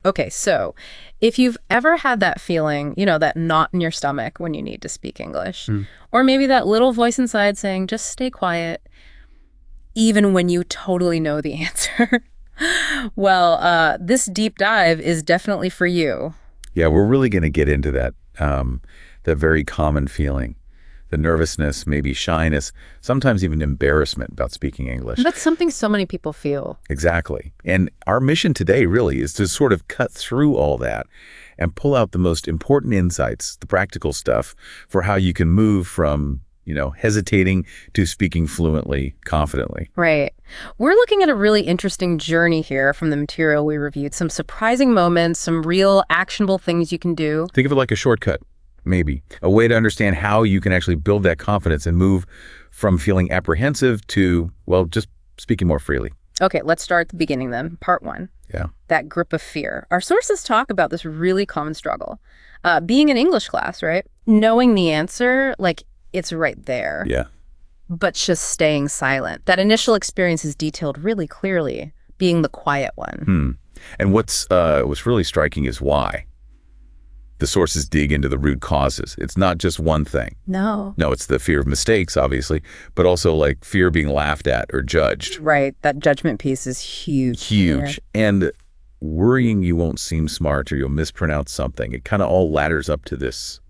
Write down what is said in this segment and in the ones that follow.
Okay, so if you've ever had that feeling, that knot in your stomach when you need to speak English, or maybe that little voice inside saying, just stay quiet, even when you totally know the answer, well, this deep dive is definitely for you. Yeah, we're really going to get into that, the very common feeling, the nervousness, maybe shyness, sometimes even embarrassment about speaking English. That's something so many people feel. Exactly. And our mission today really is to sort of cut through all that and pull out the most important insights, the practical stuff, for how you can move from hesitating to speaking fluently, confidently. Right. We're looking at a really interesting journey here from the material we reviewed. Some surprising moments, some real actionable things you can do. Think of it like a shortcut, maybe. A way to understand how you can actually build that confidence and move from feeling apprehensive to, well, just speaking more freely. Okay, let's start at the beginning then. Part 1. Yeah. That grip of fear. Our sources talk about this really common struggle. Being in English class, right? Knowing the answer, it's right there. Yeah. But just staying silent. That initial experience is detailed really clearly, being the quiet one. And what's really striking is why. The sources dig into the root causes. It's not just one thing. No, it's the fear of mistakes, obviously, but also fear of being laughed at or judged. Right. That judgment piece is huge. Huge. And worrying you won't seem smart or you'll mispronounce something. It kind of all ladders up to this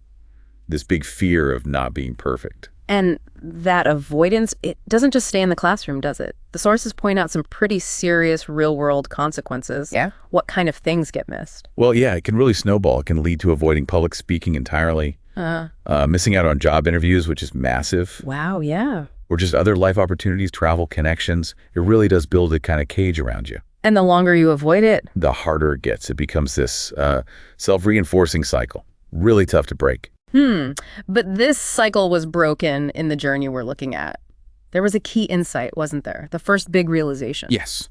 big fear of not being perfect. And that avoidance, it doesn't just stay in the classroom, does it? The sources point out some pretty serious real-world consequences. Yeah. What kind of things get missed? Well, yeah, it can really snowball. It can lead to avoiding public speaking entirely, missing out on job interviews, which is massive, Wow, yeah. or just other life opportunities, travel connections. It really does build a kind of cage around you. And the longer you avoid it, The harder it gets. It becomes this self-reinforcing cycle. Really tough to break. But this cycle was broken in the journey we're looking at. There was a key insight, wasn't there? The first big realization. Yes.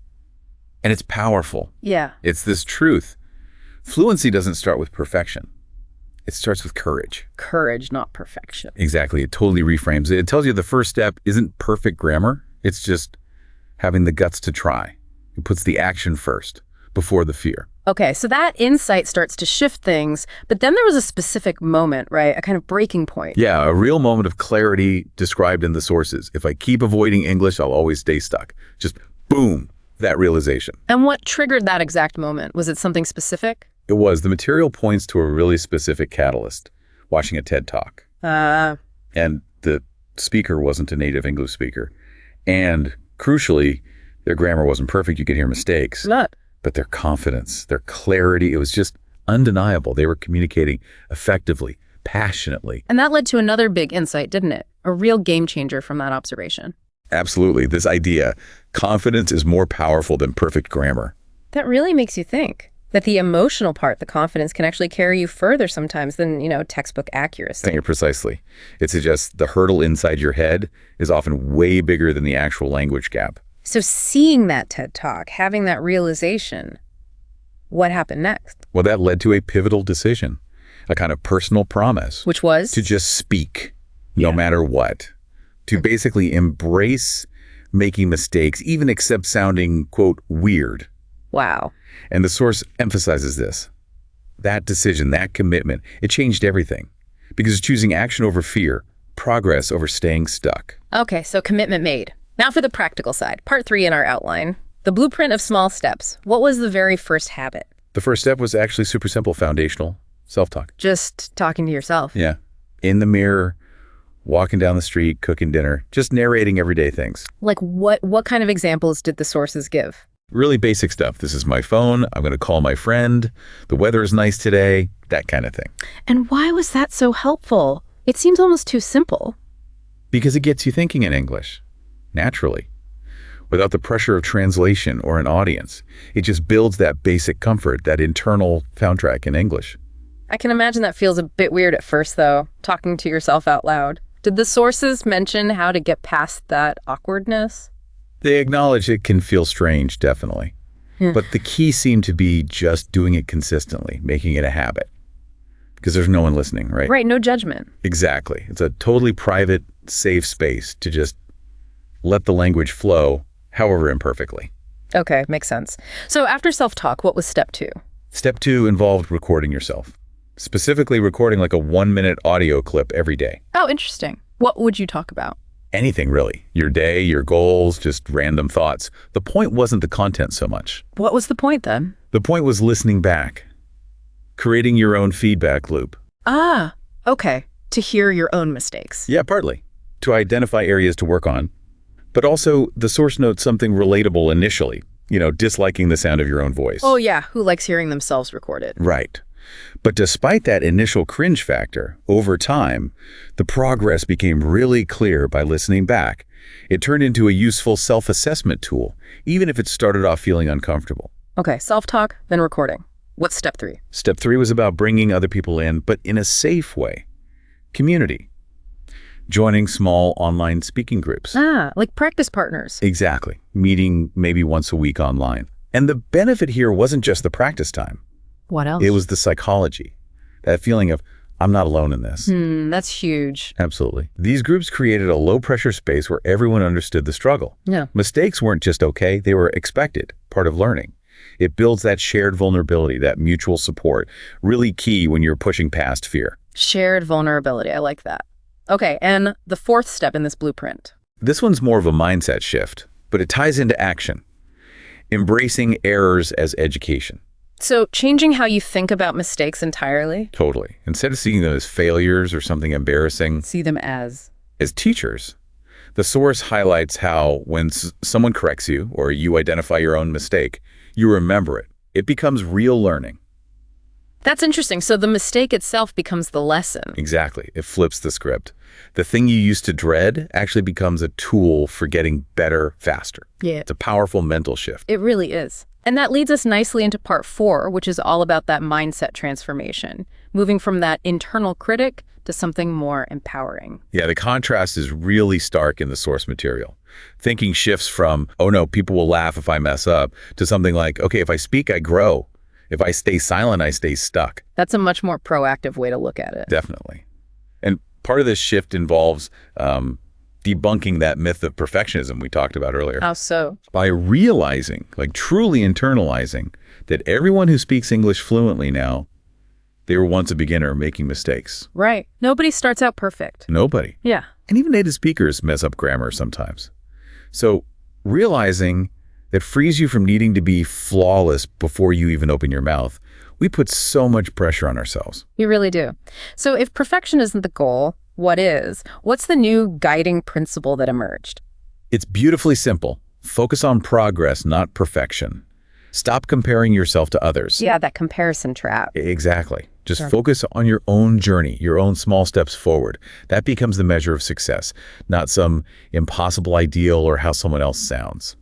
And it's powerful. Yeah. It's this truth. Fluency doesn't start with perfection. It starts with courage. Courage, not perfection. Exactly. It totally reframes it. It tells you the first step isn't perfect grammar. It's just having the guts to try. It puts the action first before the fear. Okay, so that insight starts to shift things, but then there was a specific moment, right? A kind of breaking point. Yeah, a real moment of clarity described in the sources. If I keep avoiding English, I'll always stay stuck. Just boom, that realization. And what triggered that exact moment? Was it something specific? It was. The material points to a really specific catalyst, watching a TED Talk. And the speaker wasn't a native English speaker. And crucially, their grammar wasn't perfect. You could hear mistakes. Not. But their confidence, their clarity, it was just undeniable. They were communicating effectively, passionately. And that led to another big insight, didn't it? A real game changer from that observation. Absolutely. This idea, confidence is more powerful than perfect grammar. That really makes you think that the emotional part, the confidence, can actually carry you further sometimes than, textbook accuracy. Thank you. Precisely. It suggests the hurdle inside your head is often way bigger than the actual language gap. So seeing that TED Talk, having that realization, what happened next? Well, that led to a pivotal decision, a kind of personal promise. Which was? To just speak, no matter what. To basically embrace making mistakes, even accept sounding, quote, weird. Wow. And the source emphasizes this. That decision, that commitment, it changed everything. Because it's choosing action over fear, progress over staying stuck. Okay, so commitment made. Now for the practical side, part 3 in our outline. The blueprint of small steps. What was the very first habit? The first step was actually super simple, foundational, self-talk. Just talking to yourself. Yeah. In the mirror, walking down the street, cooking dinner, just narrating everyday things. Like what kind of examples did the sources give? Really basic stuff. This is my phone. I'm going to call my friend. The weather is nice today. That kind of thing. And why was that so helpful? It seems almost too simple. Because it gets you thinking in English. Naturally, without the pressure of translation or an audience. It just builds that basic comfort, that internal soundtrack in English. I can imagine that feels a bit weird at first, though, talking to yourself out loud. Did the sources mention how to get past that awkwardness? They acknowledge it can feel strange, definitely. But the key seemed to be just doing it consistently, making it a habit. Because there's no one listening, right? Right, no judgment. Exactly. It's a totally private, safe space to just let the language flow, however imperfectly. Okay, makes sense. So after self-talk, what was step 2? Step 2 involved recording yourself, specifically recording like a 1-minute audio clip every day. Oh, interesting. What would you talk about? Anything, really. Your day, your goals, just random thoughts. The point wasn't the content so much. What was the point then? The point was listening back, creating your own feedback loop. Ah, okay. To hear your own mistakes. Yeah, partly. To identify areas to work on, but also the source notes something relatable initially, disliking the sound of your own voice. Oh yeah, who likes hearing themselves recorded? Right. But despite that initial cringe factor, over time, the progress became really clear by listening back. It turned into a useful self-assessment tool, even if it started off feeling uncomfortable. Okay, self-talk, then recording. What's step 3? Step 3 was about bringing other people in, but in a safe way. Community. Joining small online speaking groups. Ah, like practice partners. Exactly. Meeting maybe once a week online. And the benefit here wasn't just the practice time. What else? It was the psychology. That feeling of, I'm not alone in this. That's huge. Absolutely. These groups created a low-pressure space where everyone understood the struggle. Yeah. Mistakes weren't just okay, they were expected, part of learning. It builds that shared vulnerability, that mutual support, really key when you're pushing past fear. Shared vulnerability. I like that. Okay, and the 4th step in this blueprint. This one's more of a mindset shift, but it ties into action. Embracing errors as education. So changing how you think about mistakes entirely? Totally. Instead of seeing them as failures or something embarrassing, See them as teachers. The source highlights how when someone corrects you or you identify your own mistake, you remember it. It becomes real learning. That's interesting. So the mistake itself becomes the lesson. Exactly. It flips the script. The thing you used to dread actually becomes a tool for getting better faster. Yeah. It's a powerful mental shift. It really is. And that leads us nicely into part 4, which is all about that mindset transformation, moving from that internal critic to something more empowering. Yeah, the contrast is really stark in the source material. Thinking shifts from, oh no, people will laugh if I mess up, to something like, okay, if I speak, I grow. If I stay silent, I stay stuck. That's a much more proactive way to look at it. Definitely. And part of this shift involves debunking that myth of perfectionism we talked about earlier. How so? By realizing, like truly internalizing, that everyone who speaks English fluently now, they were once a beginner making mistakes. Right. Nobody starts out perfect. Nobody. Yeah. And even native speakers mess up grammar sometimes. So realizing that frees you from needing to be flawless before you even open your mouth. We put so much pressure on ourselves. You really do. So if perfection isn't the goal, what is? What's the new guiding principle that emerged? It's beautifully simple. Focus on progress, not perfection. Stop comparing yourself to others. Yeah, that comparison trap. Exactly. Just Sure. focus on your own journey, your own small steps forward. That becomes the measure of success, not some impossible ideal or how someone else sounds.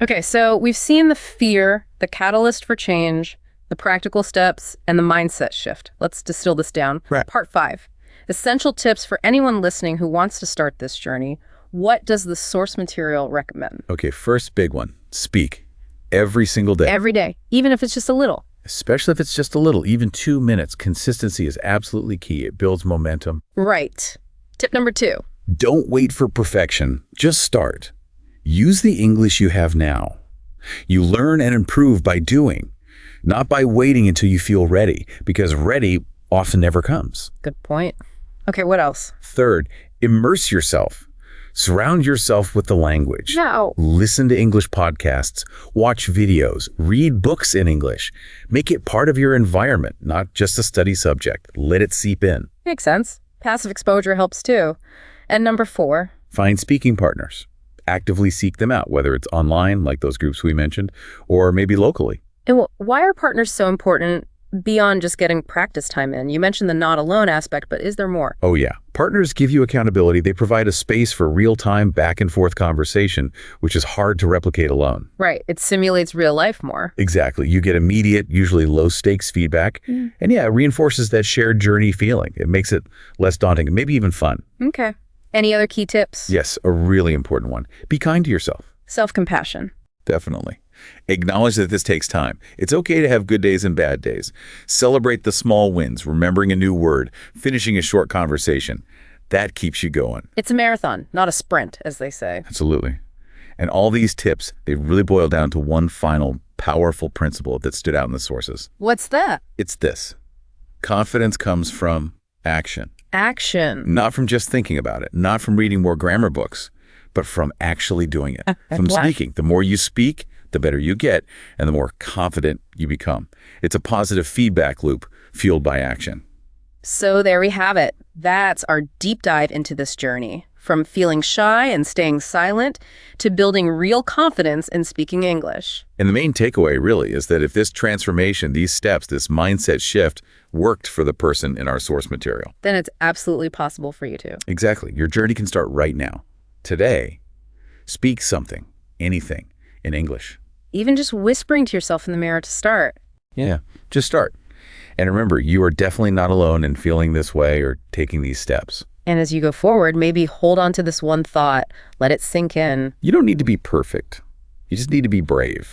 Okay, so we've seen the fear, the catalyst for change, the practical steps, and the mindset shift. Let's distill this down. Right. Part 5, essential tips for anyone listening who wants to start this journey. What does the source material recommend? Okay, first big one, speak. Every single day. Every day, even if it's just a little. Especially if it's just a little, even 2 minutes. Consistency is absolutely key. It builds momentum. Right. Tip number 2. Don't wait for perfection. Just start. Use the English you have now. You learn and improve by doing, not by waiting until you feel ready, because ready often never comes. Good point. Okay, what else? Third, immerse yourself. Surround yourself with the language. No. Listen to English podcasts, watch videos, read books in English. Make it part of your environment, not just a study subject. Let it seep in. Makes sense. Passive exposure helps too. And number 4. Find speaking partners. Actively seek them out, whether it's online, like those groups we mentioned, or maybe locally. And why are partners so important beyond just getting practice time in? You mentioned the not alone aspect, but is there more? Oh yeah. Partners give you accountability. They provide a space for real-time back and forth conversation, which is hard to replicate alone. Right. It simulates real life more. Exactly. You get immediate, usually low-stakes feedback. And yeah, it reinforces that shared journey feeling. It makes it less daunting and maybe even fun. Okay. Any other key tips? Yes, a really important one. Be kind to yourself. Self-compassion. Definitely. Acknowledge that this takes time. It's okay to have good days and bad days. Celebrate the small wins, remembering a new word, finishing a short conversation. That keeps you going. It's a marathon, not a sprint, as they say. Absolutely. And all these tips, they really boil down to one final powerful principle that stood out in the sources. What's that? It's this. Confidence comes from action. Action. Not from just thinking about it, not from reading more grammar books, but from actually doing it, from speaking. The more you speak, the better you get, and the more confident you become. It's a positive feedback loop fueled by action. So there we have it. That's our deep dive into this journey. From feeling shy and staying silent to building real confidence in speaking English. And the main takeaway really is that if this transformation, these steps, this mindset shift worked for the person in our source material, then it's absolutely possible for you too. Exactly. Your journey can start right now. Today, speak something, anything, in English. Even just whispering to yourself in the mirror to start. Yeah, just start. And remember, you are definitely not alone in feeling this way or taking these steps. And as you go forward, maybe hold on to this one thought, let it sink in. You don't need to be perfect. You just need to be brave.